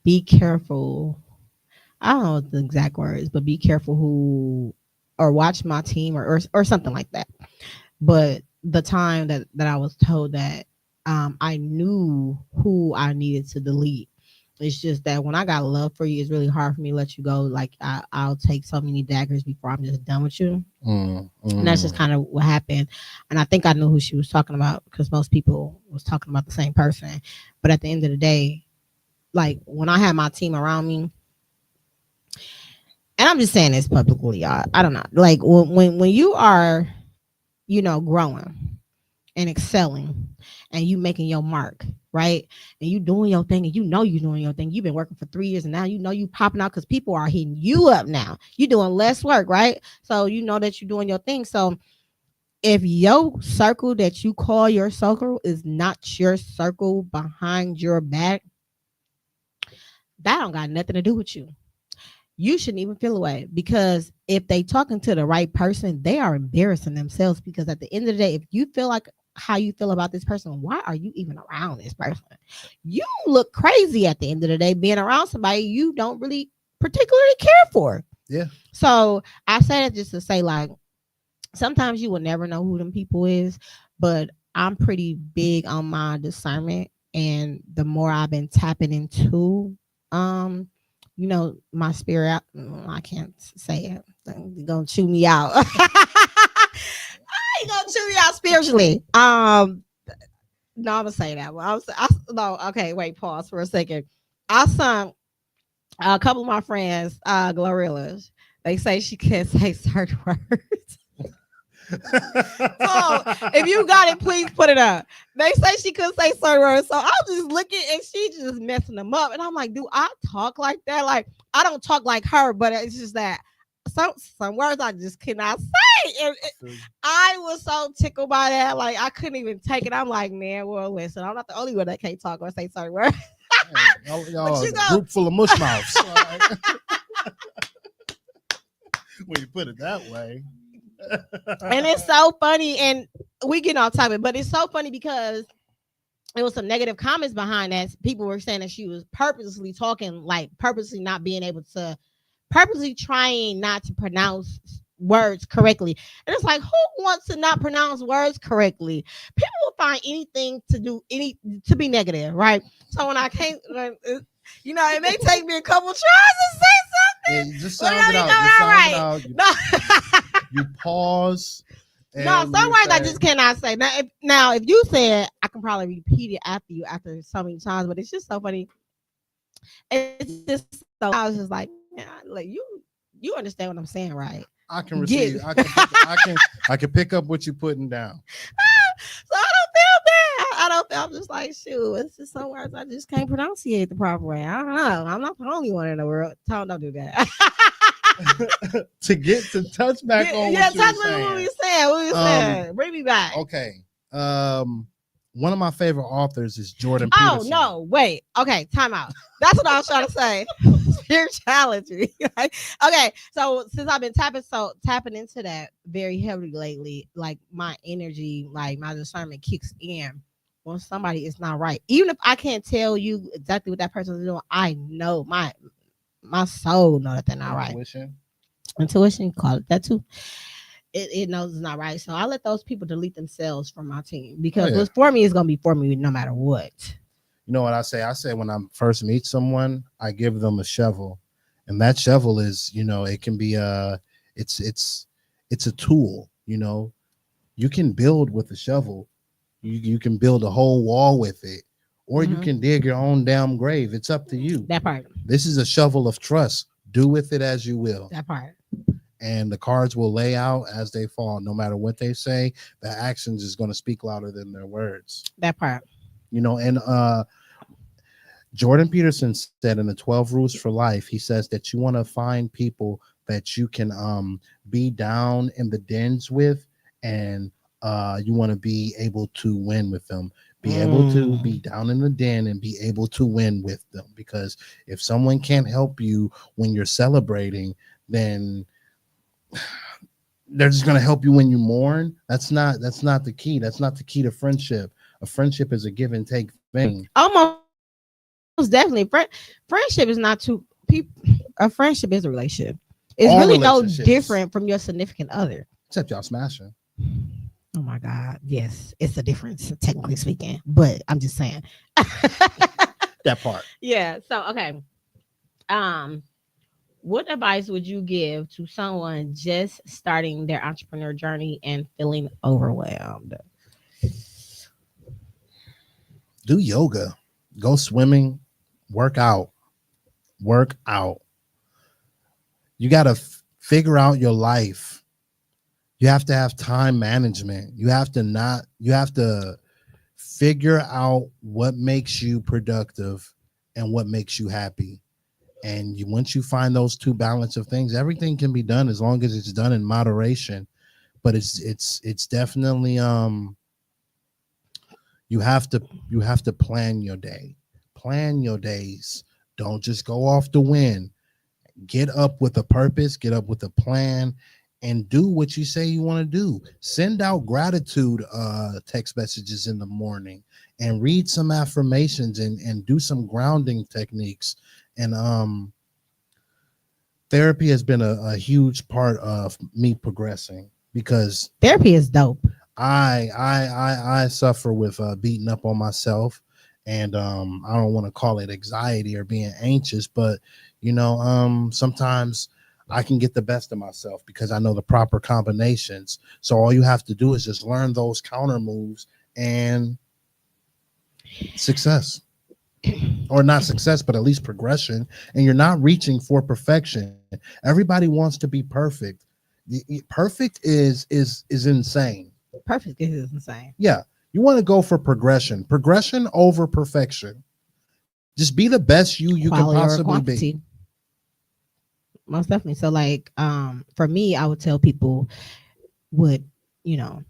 be careful. I don't know the exact words, but be careful who, or watch my team or something like that. But the time that I was told that, I knew who I needed to delete. It's just that when I got love for you, it's really hard for me to let you go. Like I'll take so many daggers before I'm just done with you. And that's just kind of what happened. And I think I knew who she was talking about because most people was talking about the same person. But at the end of the day, like when I had my team around me, and I'm just saying this publicly, y'all, I don't know. Like when you are, you know, growing and excelling and you making your mark, right? And you doing your thing and you know you're doing your thing. You've been working for 3 years and now you know you popping out because people are hitting you up now. You're doing less work, right? So you know that you're doing your thing. So if your circle that you call your circle is not your circle behind your back, that don't got nothing to do with you. You shouldn't even feel away because if they talking to the right person, they are embarrassing themselves because at the end of the day, if you feel like how you feel about this person, why are you even around this person? You look crazy at the end of the day being around somebody you don't really particularly care for. Yeah. So I say that just to say, like, sometimes you will never know who them people is, but I'm pretty big on my discernment And the more I've been tapping into, my spirit, I can't say it. You're gonna chew me out. You're gonna chew me out spiritually. No, I'm gonna say that. Well, no, okay, wait, pause for a second. I sung a couple of my friends, Glorillas. They say she can't say certain words. So if you got it, please put it up. They say she couldn't say certain words. So I'm just looking and she just messing them up. And I'm like, do I talk like that? Like, I don't talk like her, but it's just that some words I just cannot say. And I was so tickled by that. Like, I couldn't even take it. I'm like, man, well, listen, I'm not the only one that can't talk or say certain words. Hey, y'all a group full of mush mouths. When you put it that way. And it's so funny, and we get off topic, but it's so funny because there was some negative comments behind that. People were saying that she was purposely talking, like purposely not being able to, purposely trying not to pronounce words correctly. And it's like, who wants to not pronounce words correctly? People will find anything to be negative, right? So when I can't, it may take me a couple tries to say something. Yeah, just sound it out. You pause. No, some words I just cannot say. Now, if you said, I can probably repeat it after you after so many times, but it's just so funny. It's just so I was just like, man, like you understand what I'm saying, right? I can receive. I can pick up what you're putting down. So I don't feel bad. I don't feel. I'm just like, shoot. It's just some words I just can't pronunciate the proper way. I don't know. I'm not the only one in the world. Don't do that. To get to touch back on what we said. Bring me back. Okay. One of my favorite authors is Jordan Peterson. Oh no, wait. Okay, time out. That's what I was trying to say. Spirituality. Okay, so since I've been tapping into that very heavily lately, like my energy, like my discernment kicks in when somebody is not right. Even if I can't tell you exactly what that person is doing, I know my soul know that they're not right. Intuition, call it that too. It knows it's not right. So I let those people delete themselves from my team because what's for me is gonna be for me no matter what. You know what I say? I say when I first meet someone, I give them a shovel, and that shovel is, it can be it's a tool. You can build with a shovel. You can build a whole wall with it, or you can dig your own damn grave. It's up to you. That part. This is a shovel of trust. Do with it as you will. That part. And the cards will lay out as they fall. No matter what they say, the actions is going to speak louder than their words. That part. And Jordan Peterson said in the 12 Rules for Life, he says that you want to find people that you can be down in the dens with, and you want to be able to win with them. Be able to be down in the den and be able to win with them. Because if someone can't help you when you're celebrating, then they're just going to help you when you mourn. That's not the key. That's not the key to friendship. A friendship is a give and take thing. Almost definitely. Friendship is not two people. A friendship is a relationship. It's really no different from your significant other. Except y'all smashing. Oh my God. Yes, it's a difference, technically speaking. But I'm just saying. That part. Yeah. So okay. What advice would you give to someone just starting their entrepreneur journey and feeling overwhelmed? Do yoga, go swimming, work out. You got to figure out your life. You have to have time management. You have to figure out what makes you productive and what makes you happy. And once you find those two balance of things, everything can be done as long as it's done in moderation. But it's definitely you have to plan your day. Plan your days. Don't just go off the wind. Get up with a purpose, get up with a plan, and do what you say you want to do. Send out gratitude text messages in the morning and read some affirmations and do some grounding techniques. And therapy has been a huge part of me progressing, because therapy is dope. I suffer with beating up on myself, And I don't want to call it anxiety or being anxious, but sometimes I can get the best of myself because I know the proper combinations. So all you have to do is just learn those counter moves and success, or not success, but at least progression. And you're not reaching for perfection. Everybody wants to be perfect. Perfect is insane. Perfect is insane. Yeah, you want to go for progression over perfection. Just be the best you can Quality over possibly be. quantity. Most definitely. So like for me, I would tell people would, you know,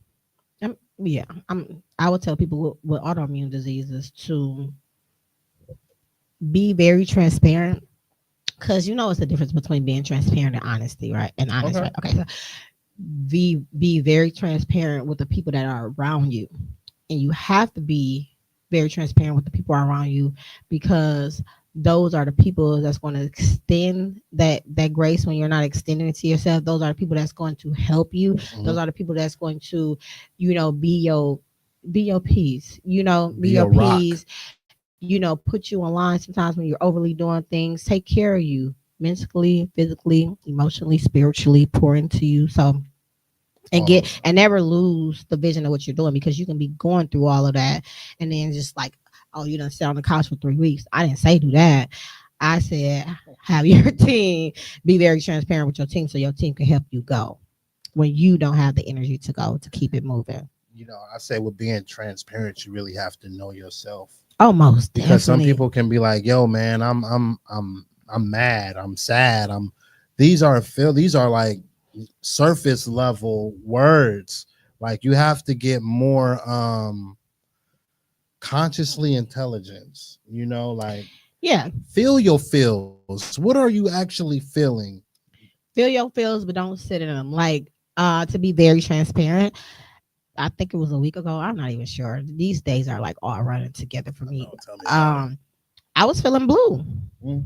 I would tell people with autoimmune diseases to be very transparent, because it's the difference between being transparent and honesty, right? And honest, Okay. right? Okay, so be very transparent with the people that are around you, and you have to be very transparent with the people around you, because those are the people that's going to extend that grace when you're not extending it to yourself. Those are the people that's going to help you. Those are the people that's going to be your peace, be Be a your rock. peace, put you on line sometimes when you're overly doing things, take care of you mentally, physically, emotionally, spiritually, pour into you. So All of and never lose the vision of what you're doing, because you can be going through all of that and then just like, oh, you done sit on the couch for 3 weeks. I didn't say do that. I said have your team be very transparent with your team so your team can help you go when you don't have the energy to go to keep it moving. I say with being transparent, you really have to know yourself, Almost because some definitely. people can be like, "Yo, man, I'm mad, I'm sad, I'm." These are like surface level words. Like you have to get more consciously intelligence. Like Yeah, feel your feels. What are you actually feeling? feel your feels, but don't sit in them. Like, to be very transparent, I think it was a week ago. I'm not even sure. These days are like all running together for I me. know. Tell me about it. Um, I was feeling blue. Mm.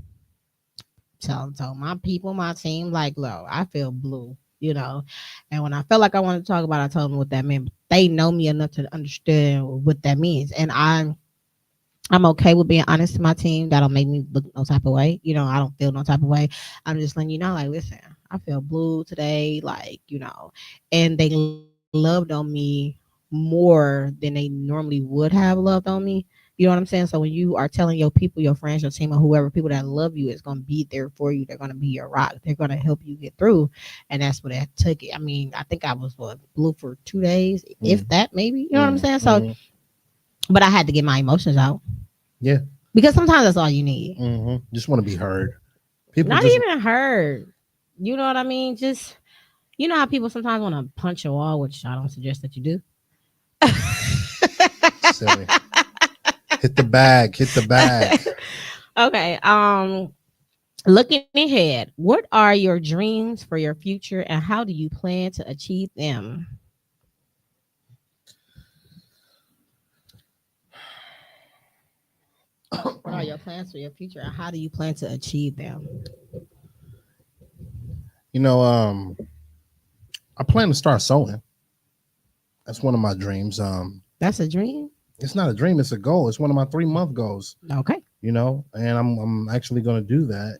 So my people, my team, like, look, I feel blue, And when I felt like I wanted to talk about it, I told them what that meant. But they know me enough to understand what that means. And I'm okay with being honest to my team. That don't make me look no type of way. I don't feel no type of way. I'm just letting you know, like, listen, I feel blue today, like, and they loved on me more than they normally would have loved on me. You know what I'm saying? So when you are telling your people, your friends, your team, or whoever, people that love you is going to be there for you. They're going to be your rock. They're going to help you get through. And that's what I took it. I mean, I think I was blue for 2 days, if Mm. that, maybe. You know what I'm Mm. saying? So, Mm. but I had to get my emotions out, Yeah. because sometimes that's all you need. Just want to be heard. People Not just even hurt. You know what I mean? Just, how people sometimes want to punch a wall, which I don't suggest that you do. silly. Hit the bag. Hit the bag. Okay. Looking ahead, what are your dreams for your future, and how do you plan to achieve them? What are your plans for your future, and how do you plan to achieve them? You know, I plan to start sewing. That's one of my dreams. That's a dream. It's not a dream, it's a goal. It's one of my 3-month goals, Okay. And I'm actually gonna do that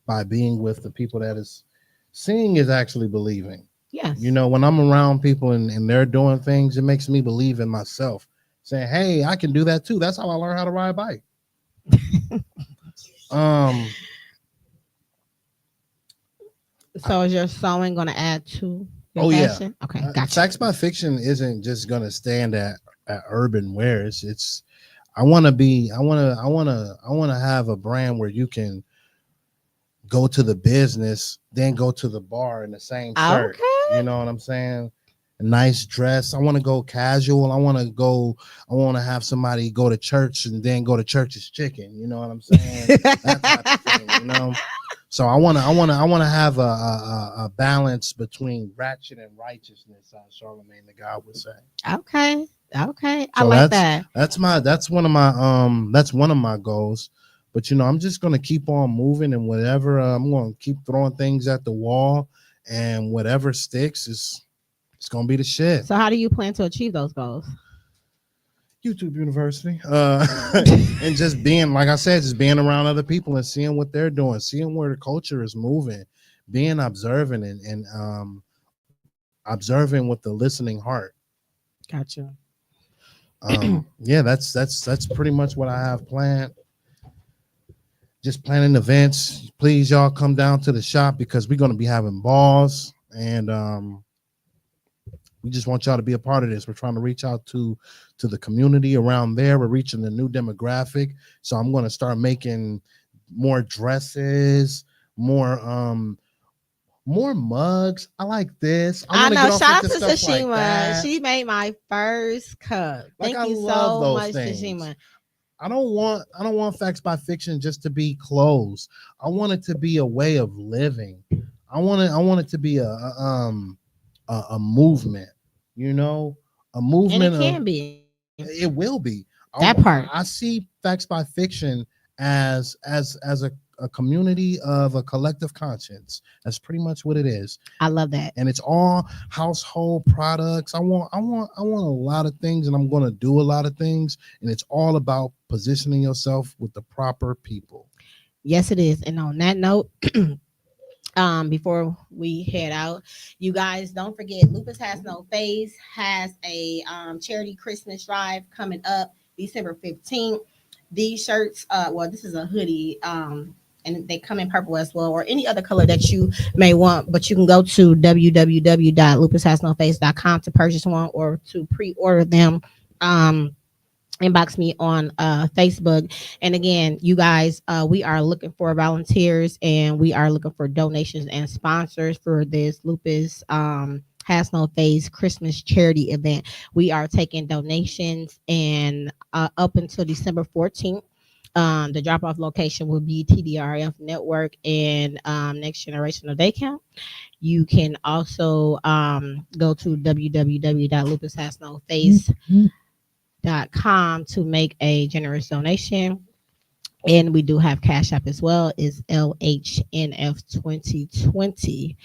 by being with the people that is seeing is actually believing. Yes. When I'm around people and they're doing things, it makes me believe in myself. Saying, hey, I can do that too. That's how I learned how to ride a bike. Um, So is your sewing going to add to your oh yeah. fashion? Okay, gotcha. Facts by fiction isn't just gonna stand at urban wears. It's I wanna have a brand where you can go to the business, then go to the bar in the same shirt. You Okay. know what I'm saying? A nice dress. I want to go casual. I want to have somebody go to church and then go to church's chicken. You know what I'm saying? That type of thing. So I want to have a balance between ratchet and righteousness, as Charlemagne the God would say. Okay. Okay. I So like that. that's one of my goals. But I'm just gonna keep on moving, and whatever I'm gonna keep throwing things at the wall, and whatever sticks is it's gonna be the shit. So how do you plan to achieve those goals? YouTube University, and just being, like I said, just being around other people and seeing what they're doing, seeing where the culture is moving, being observant and observing with the listening heart. Gotcha. Yeah, that's pretty much what I have planned. Just planning events. Please, y'all come down to the shop because we're going to be having balls, and we just want y'all to be a part of this. We're trying to reach out to the community around there. We're reaching the new demographic, so I'm going to start making more dresses, more mugs. I like this. I wanna know. get off Shout out into to stuff like Tashima. that. She made my first cup. Like, Thank I you love so those much, things. Tashima. I don't want Facts by Fiction just to be clothes. I want it to be a way of living. I want it to be a movement, you know, a And movement it can of be. it will be. That part. I see Facts by Fiction as a community of a collective conscience. That's pretty much what it is. I love that. And it's all household products. I want a lot of things, and I'm going to do a lot of things, and it's all about positioning yourself with the proper people. Yes, it is. And on that note, before we head out, you guys don't forget Lupus Has No Face has a charity Christmas drive coming up December 15th. These shirts, well, this is a hoodie, and they come in purple as well, or any other color that you may want, but you can go to www.lupushasnoface.com to purchase one or to pre-order them. Inbox me on Facebook. And again, you guys, we are looking for volunteers, and we are looking for donations and sponsors for this Lupus Has No Face Christmas charity event. We are taking donations, and up until December 14th. The drop-off location will be TDRF Network and Next Generational Day Camp. You can also go to www.lupushasnoface.com to make a generous donation. And we do have Cash App as well. It's LHNF2020.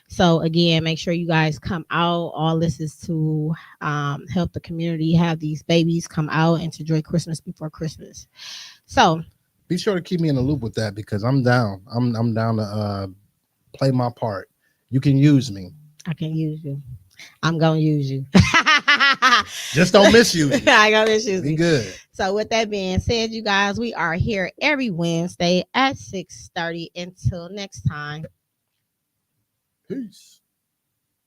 So again, make sure you guys come out. All this is to help the community have these babies come out and to enjoy Christmas before Christmas. So be sure to keep me in the loop with that because I'm down. I'm down to play my part. You can use me. I can use you. I'm gonna use you. Just don't misuse me. I gonna misuse Be me. good. So with that being said, you guys, we are here every Wednesday at 6:30. Until next time. Peace.